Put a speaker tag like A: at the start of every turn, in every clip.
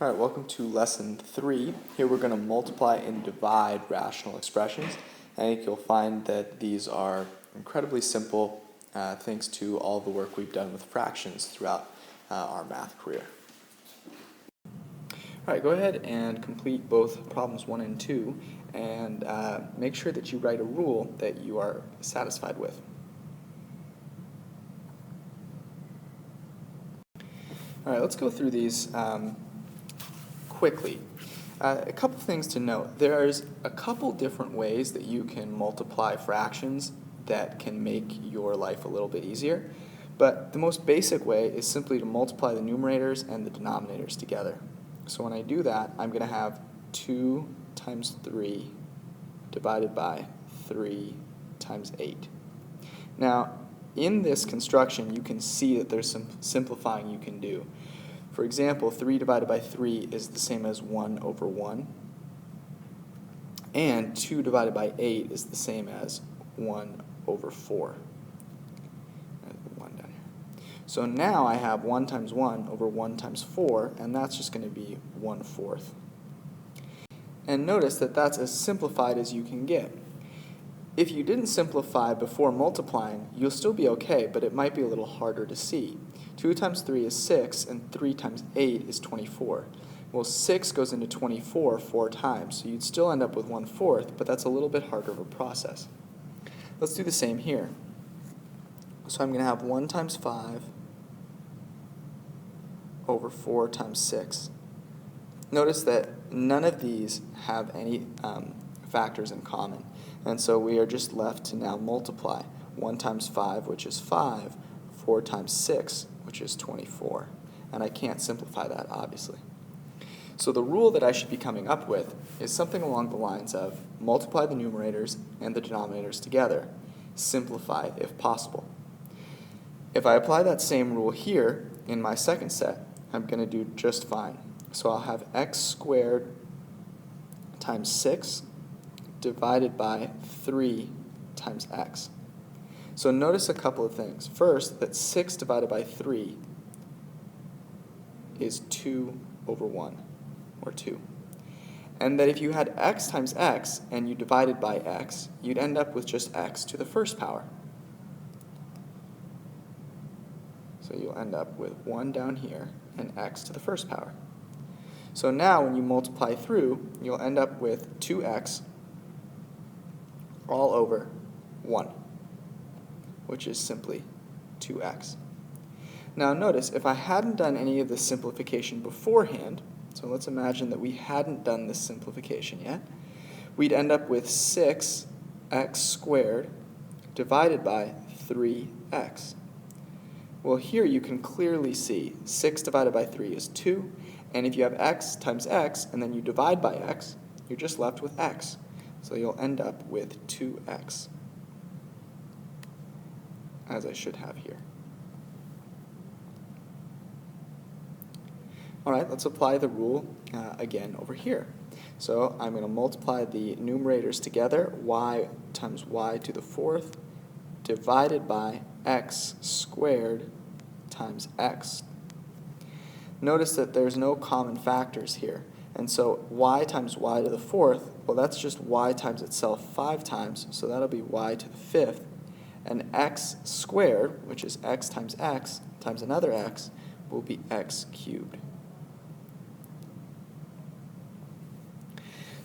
A: All right, welcome to lesson 3. Here we're going to multiply and divide rational expressions. I think you'll find that these are incredibly simple thanks to all the work we've done with fractions throughout our math career. All right, go ahead and complete both problems 1 and 2 and make sure that you write a rule that you are satisfied with. All right, let's go through these quickly. A couple things to note. There's a couple different ways that you can multiply fractions that can make your life a little bit easier, but the most basic way is simply to multiply the numerators and the denominators together. So when I do that, I'm going to have 2 times 3 divided by 3 times 8. Now, in this construction, you can see that there's some simplifying you can do. For example, 3 divided by 3 is the same as 1 over 1. And 2 divided by 8 is the same as 1 over 4. So now I have 1 times 1 over 1 times 4, and that's just going to be 1/4. And notice that that's as simplified as you can get. If you didn't simplify before multiplying, you'll still be okay, but it might be a little harder to see. 2 times 3 is 6, and 3 times 8 is 24. Well, 6 goes into 24 4 times, so you'd still end up with 1/4, but that's a little bit harder of a process. Let's do the same here. So I'm going to have 1 times 5 over 4 times 6. Notice that none of these have any factors in common. And so we are just left to now multiply. 1 times 5, which is 5, 4 times 6, which is 24. And I can't simplify that, obviously. So the rule that I should be coming up with is something along the lines of multiply the numerators and the denominators together. Simplify if possible. If I apply that same rule here in my second set, I'm going to do just fine. So I'll have x squared times 6 divided by 3 times x. So notice a couple of things. First, that 6 divided by 3 is 2 over 1, or 2. And that if you had x times x and you divided by x, you'd end up with just x to the first power. So you'll end up with 1 down here and x to the first power. So now when you multiply through, you'll end up with 2x all over 1, which is simply 2x. Now notice, if I hadn't done any of this simplification beforehand, so let's imagine that we hadn't done this simplification yet, we'd end up with 6x squared divided by 3x. Well, here you can clearly see 6 divided by 3 is 2, and if you have x times x and then you divide by x, you're just left with x. So you'll end up with 2x, as I should have here. All right, let's apply the rule again over here. So I'm going to multiply the numerators together, y times y to the 4th, divided by x squared times x. Notice that there's no common factors here. And so y times y to the 4th, well, that's just y times itself 5 times, so that'll be y to the 5th. And x squared, which is x times another x, will be x cubed.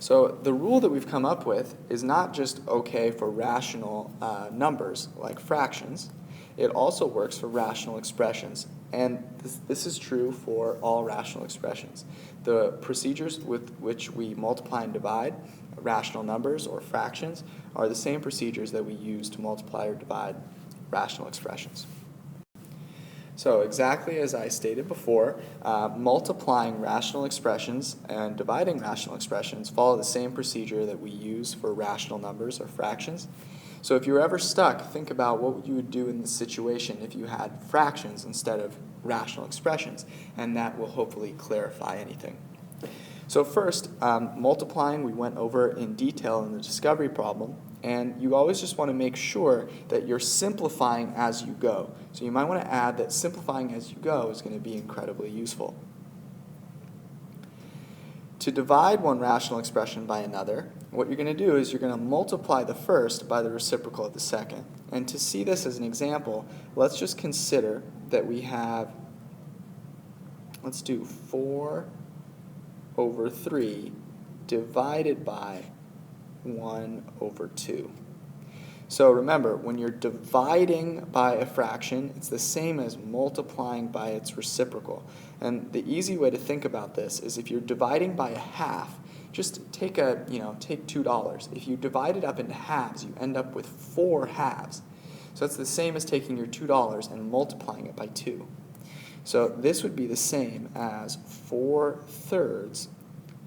A: So the rule that we've come up with is not just okay for rational numbers, like fractions. It also works for rational expressions. And this is true for all rational expressions. The procedures with which we multiply and divide rational numbers or fractions are the same procedures that we use to multiply or divide rational expressions. So exactly as I stated before, multiplying rational expressions and dividing rational expressions follow the same procedure that we use for rational numbers or fractions. So if you're ever stuck, think about what you would do in this situation if you had fractions instead of rational expressions, and that will hopefully clarify anything. So first, multiplying we went over in detail in the discovery problem, and you always just want to make sure that you're simplifying as you go. So you might want to add that simplifying as you go is going to be incredibly useful. To divide one rational expression by another, what you're going to do is you're going to multiply the first by the reciprocal of the second. And to see this as an example, let's just consider that we have, let's do 4/3 divided by 1/2. So remember, when you're dividing by a fraction, it's the same as multiplying by its reciprocal. And the easy way to think about this is if you're dividing by a half, just take take $2. If you divide it up into halves, you end up with 4 halves. So it's the same as taking your $2 and multiplying it by 2. So this would be the same as 4/3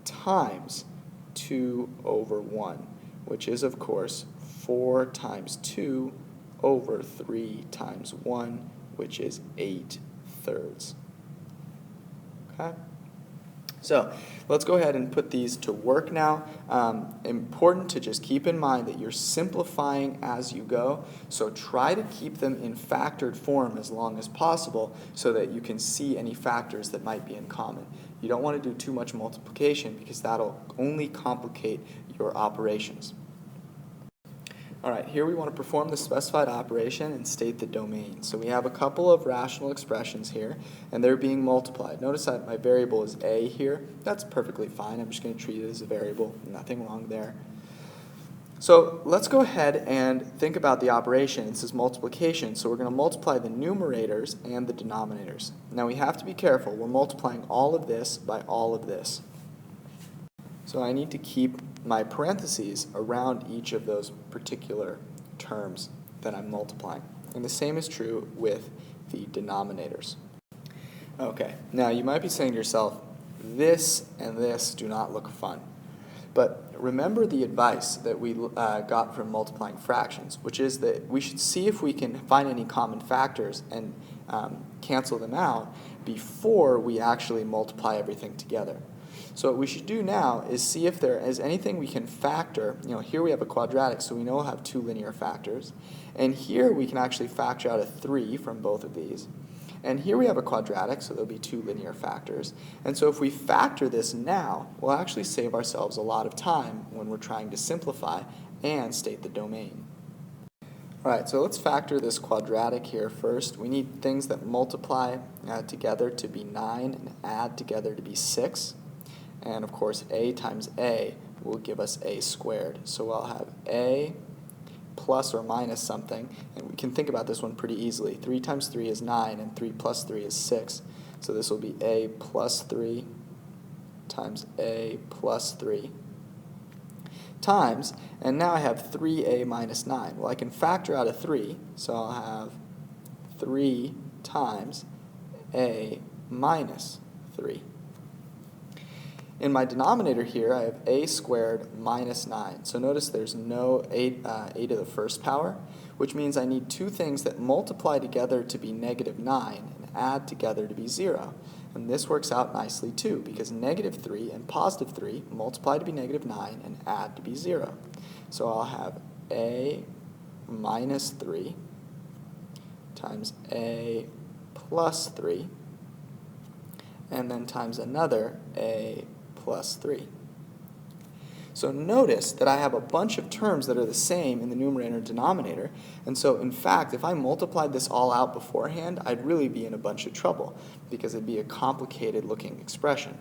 A: times 2/1, which is, of course, 4 times 2/3 times 1, which is 8/3. Okay? So let's go ahead and put these to work now. Important to just keep in mind that you're simplifying as you go, so try to keep them in factored form as long as possible so that you can see any factors that might be in common. You don't want to do too much multiplication because that'll only complicate your operations. All right, here we want to perform the specified operation and state the domain. So we have a couple of rational expressions here, and they're being multiplied. Notice that my variable is a here. That's perfectly fine. I'm just going to treat it as a variable. Nothing wrong there. So let's go ahead and think about the operation. This is multiplication, so we're going to multiply the numerators and the denominators. Now we have to be careful. We're multiplying all of this by all of this. So I need to keep my parentheses around each of those particular terms that I'm multiplying. And the same is true with the denominators. Okay, now you might be saying to yourself, this and this do not look fun. But remember the advice that we got from multiplying fractions, which is that we should see if we can find any common factors and cancel them out before we actually multiply everything together. So what we should do now is see if there is anything we can factor. Here we have a quadratic, so we know we'll have 2 linear factors. And here we can actually factor out a 3 from both of these. And here we have a quadratic, so there'll be 2 linear factors. And so if we factor this now, we'll actually save ourselves a lot of time when we're trying to simplify and state the domain. All right, so let's factor this quadratic here first. We need things that multiply together to be 9 and add together to be 6. And of course, a times a will give us a squared. So I'll have a plus or minus something, and we can think about this one pretty easily. 3 times 3 is 9, and 3 plus 3 is 6. So this will be a plus 3 times a plus 3 times, and now I have 3a minus 9. Well, I can factor out a 3, so I'll have 3 times a minus 3. In my denominator here, I have a squared minus 9. So notice there's no a to the first power, which means I need 2 things that multiply together to be negative 9 and add together to be 0. And this works out nicely too, because negative 3 and positive 3 multiply to be negative 9 and add to be 0. So I'll have a minus 3 times a plus 3, and then times another a plus 3. So notice that I have a bunch of terms that are the same in the numerator and denominator, and so in fact, if I multiplied this all out beforehand, I'd really be in a bunch of trouble because it'd be a complicated looking expression.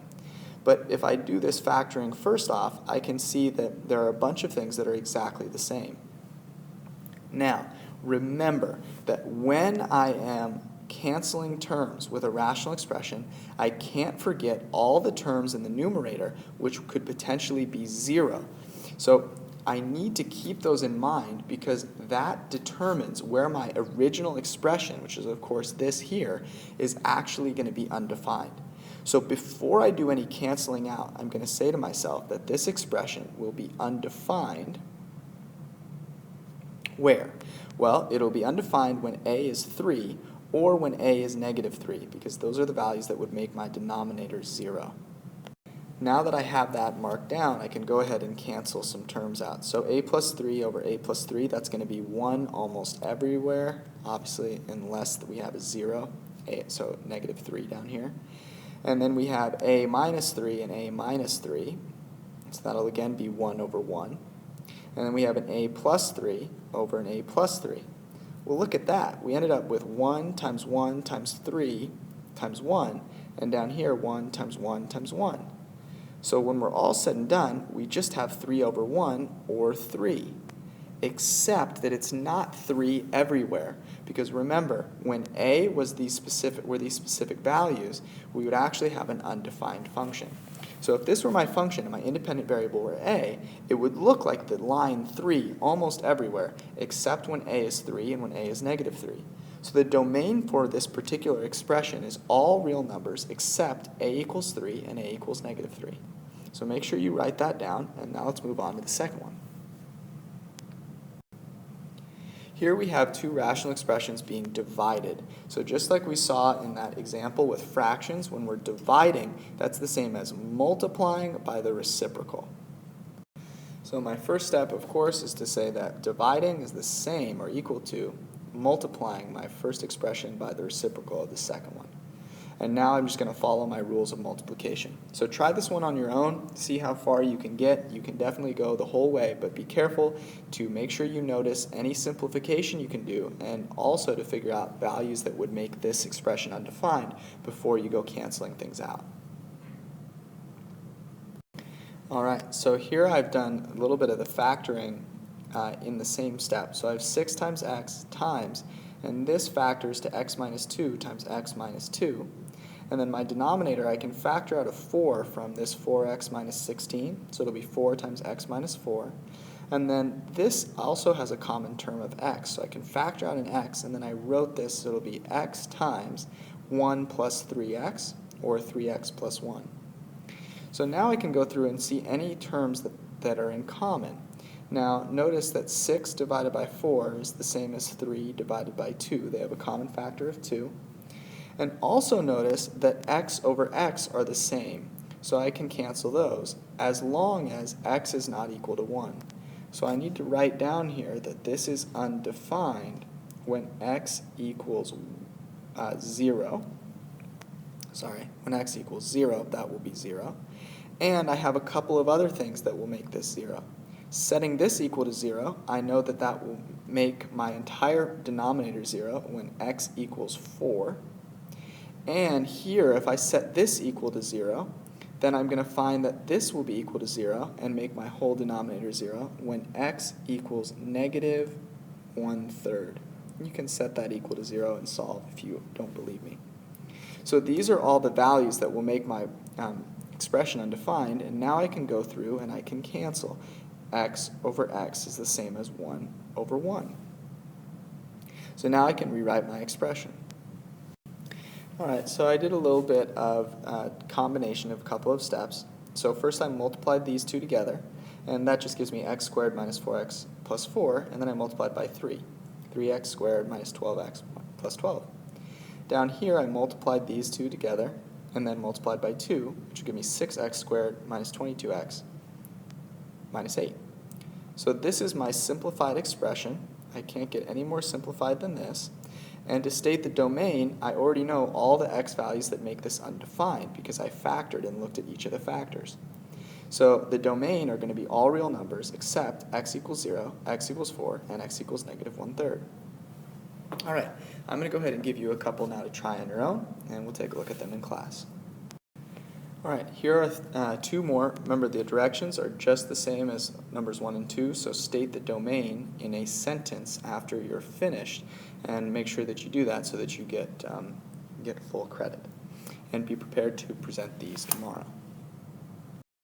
A: But if I do this factoring first off, I can see that there are a bunch of things that are exactly the same. Now, remember that when I am canceling terms with a rational expression, I can't forget all the terms in the numerator which could potentially be 0. So I need to keep those in mind because that determines where my original expression, which is of course this here, is actually going to be undefined. So before I do any canceling out, I'm going to say to myself that this expression will be undefined. Where? Well, it'll be undefined when a is 3 or when a is negative 3, because those are the values that would make my denominator 0. Now that I have that marked down, I can go ahead and cancel some terms out. So a plus 3 over a plus 3, that's going to be 1 almost everywhere, obviously, unless we have a 0, so negative 3 down here. And then we have a minus 3 and a minus 3. So that'll again be 1 over 1. And then we have an a plus 3 over an a plus 3. Well, look at that. We ended up with 1 times 1 times 3 times 1. And down here, 1 times 1 times 1. So when we're all said and done, we just have 3 over 1, or 3. Except that it's not 3 everywhere. Because remember, when a were these specific values, we would actually have an undefined function. So if this were my function and my independent variable were a, it would look like the line 3 almost everywhere, except when a is 3 and when a is negative 3. So the domain for this particular expression is all real numbers except a equals 3 and a equals negative 3. So make sure you write that down, and now let's move on to the second one. Here we have two rational expressions being divided. So just like we saw in that example with fractions, when we're dividing, that's the same as multiplying by the reciprocal. So my first step, of course, is to say that dividing is the same or equal to multiplying my first expression by the reciprocal of the second one. And now I'm just going to follow my rules of multiplication. So try this one on your own, see how far you can get. You can definitely go the whole way, but be careful to make sure you notice any simplification you can do, and also to figure out values that would make this expression undefined before you go canceling things out. All right, so here I've done a little bit of the factoring in the same step. So I have 6 times x times, and this factors to x minus 2 times x minus 2. And then my denominator, I can factor out a 4 from this 4x minus 16, so it'll be 4 times x minus 4. And then this also has a common term of x, so I can factor out an x, and then I wrote this, so it'll be x times 1 plus 3x, or 3x plus 1. So now I can go through and see any terms that are in common. Now notice that 6 divided by 4 is the same as 3 divided by 2. They have a common factor of 2. And also notice that x over x are the same, so I can cancel those as long as x is not equal to 1. So I need to write down here that this is undefined when x equals 0. When x equals 0, that will be 0. And I have a couple of other things that will make this 0. Setting this equal to 0, I know that that will make my entire denominator 0 when x equals 4. And here, if I set this equal to 0, then I'm going to find that this will be equal to 0 and make my whole denominator 0 when x equals negative 1/3. You can set that equal to 0 and solve if you don't believe me. So these are all the values that will make my expression undefined, and now I can go through and I can cancel. X over x is the same as 1 over 1. So now I can rewrite my expression. Alright, so I did a little bit of combination of a couple of steps. So first I multiplied these two together, and that just gives me x squared minus 4x plus 4, and then I multiplied by 3. 3x squared minus 12x plus 12. Down here I multiplied these two together, and then multiplied by 2, which would give me 6x squared minus 22x minus 8. So this is my simplified expression. I can't get any more simplified than this. And to state the domain, I already know all the x values that make this undefined because I factored and looked at each of the factors. So the domain are going to be all real numbers except x equals 0, x equals 4, and x equals negative 1/3. All right, I'm going to go ahead and give you a couple now to try on your own, and we'll take a look at them in class. All right, here are two more. Remember, the directions are just the same as numbers 1 and 2, so state the domain in a sentence after you're finished, and make sure that you do that so that you get full credit. And be prepared to present these tomorrow.